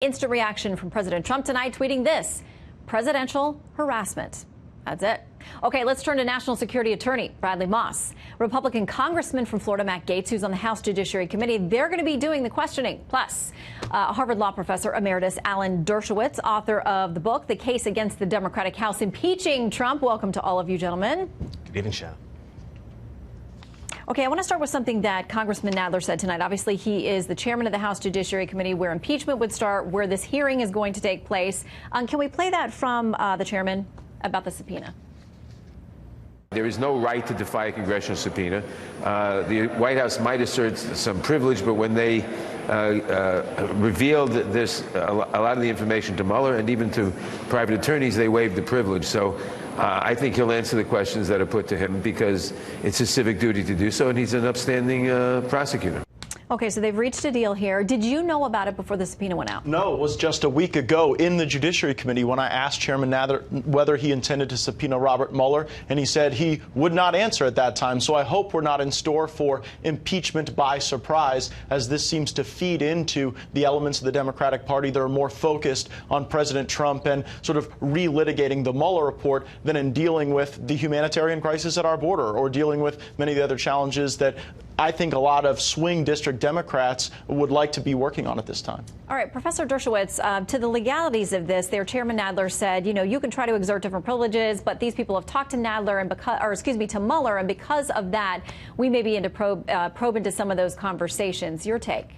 Instant reaction from President Trump tonight, tweeting this: presidential harassment. That's it. Okay, let's turn to National Security Attorney Bradley Moss. Republican Congressman from Florida, Matt Gaetz, who's on the House Judiciary Committee, they're going to be doing the questioning. Plus, Harvard Law Professor Emeritus Alan Dershowitz, author of the book, The Case Against the Democratic House Impeaching Trump. Welcome to all of you, gentlemen. Good evening, Shannon. Okay, I want to start with something that Congressman Nadler said tonight. Obviously, he is the chairman of the House Judiciary Committee, where impeachment would start, where this hearing is going to take place. Can we play that from the chairman about the subpoena? There is no right to defy a congressional subpoena. The White House might assert some privilege, but when they revealed this, a lot of the information to Mueller and even to private attorneys, they waived the privilege. So I think he'll answer the questions that are put to him because it's his civic duty to do so, and he's an upstanding prosecutor. Okay, so they've reached a deal here. Did you know about it before the subpoena went out? No, it was just a week ago in the Judiciary Committee when I asked Chairman Nadler whether he intended to subpoena Robert Mueller, and he said he would not answer at that time. So I hope we're not in store for impeachment by surprise, as this seems to feed into the elements of the Democratic Party that are more focused on President Trump and sort of relitigating the Mueller report than in dealing with the humanitarian crisis at our border or dealing with many of the other challenges that I think a lot of swing district Democrats would like to be working on at this time. All right, Professor Dershowitz, to the legalities of this, their chairman Nadler said, you know, you can try to exert different privileges, but these people have talked to Nadler and to Mueller, and because of that, we may be into probe into some of those conversations. Your take?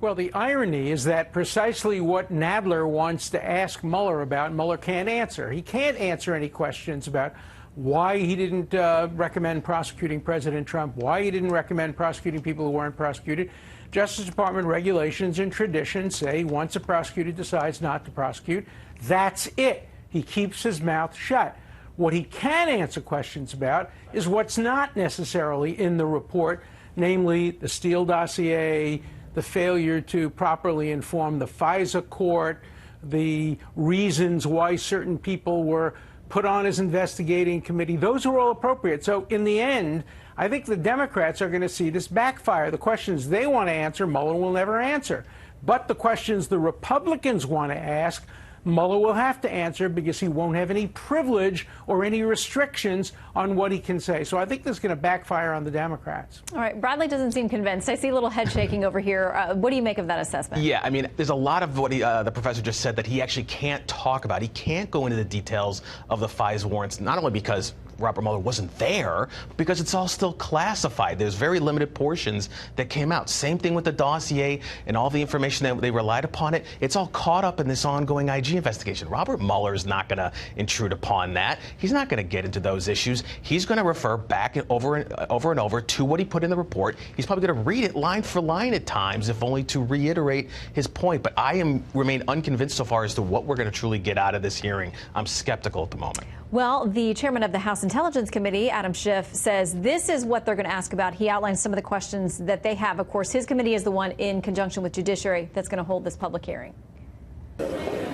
Well, the irony is that precisely what Nadler wants to ask Mueller about, Mueller can't answer. He can't answer any questions about why he didn't recommend prosecuting President Trump, why he didn't recommend prosecuting people who weren't prosecuted. Justice Department regulations and tradition say once a prosecutor decides not to prosecute, that's it. He keeps his mouth shut. What he can answer questions about is what's not necessarily in the report, namely the Steele dossier, the failure to properly inform the FISA court, the reasons why certain people were put on his investigating committee. Those are all appropriate. So in the end, I think the Democrats are going to see this backfire. The questions they want to answer, Mueller will never answer. But the questions the Republicans want to ask, Mueller will have to answer because he won't have any privilege or any restrictions on what he can say. So I think this is going to backfire on the Democrats. All right, Bradley doesn't seem convinced. I see a little head shaking over here. What do you make of that assessment? Yeah, I mean, there's a lot of what the professor just said that he actually can't talk about. He can't go into the details of the FISA warrants, not only because Robert Mueller wasn't there, because it's all still classified. There's very limited portions that came out. Same thing with the dossier and all the information that they relied upon it. It's all caught up in this ongoing IG investigation. Robert Mueller is not going to intrude upon that. He's not going to get into those issues. He's going to refer back and over to what he put in the report. He's probably going to read it line for line at times, if only to reiterate his point. But I remain unconvinced so far as to what we're going to truly get out of this hearing. I'm skeptical at the moment. Well, the chairman of the House Intelligence Committee, Adam Schiff, says this is what they're going to ask about. He outlines some of the questions that they have. Of course, his committee is the one in conjunction with Judiciary that's going to hold this public hearing.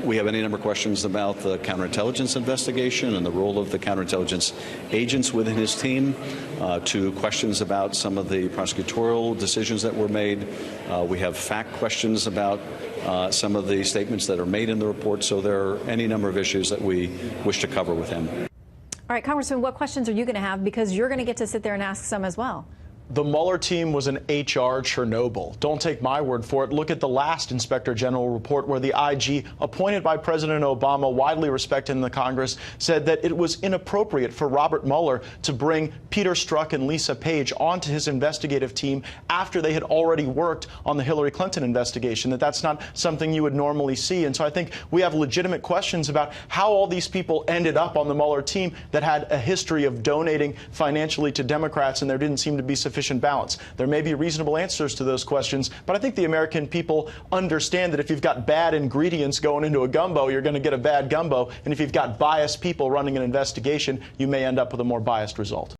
We have any number of questions about the counterintelligence investigation and the role of the counterintelligence agents within his team, to questions about some of the prosecutorial decisions that were made. We have fact questions about some of the statements that are made in the report. So there are any number of issues that we wish to cover with him. All right, Congressman, what questions are you going to have? Because you're going to get to sit there and ask some as well. The Mueller team was an HR Chernobyl. Don't take my word for it. Look at the last Inspector General report where the IG, appointed by President Obama, widely respected in the Congress, said that it was inappropriate for Robert Mueller to bring Peter Strzok and Lisa Page onto his investigative team after they had already worked on the Hillary Clinton investigation, that's not something you would normally see. And so I think we have legitimate questions about how all these people ended up on the Mueller team that had a history of donating financially to Democrats, and there didn't seem to be sufficient balance. There may be reasonable answers to those questions, but I think the American people understand that if you've got bad ingredients going into a gumbo, you're going to get a bad gumbo, and if you've got biased people running an investigation, you may end up with a more biased result.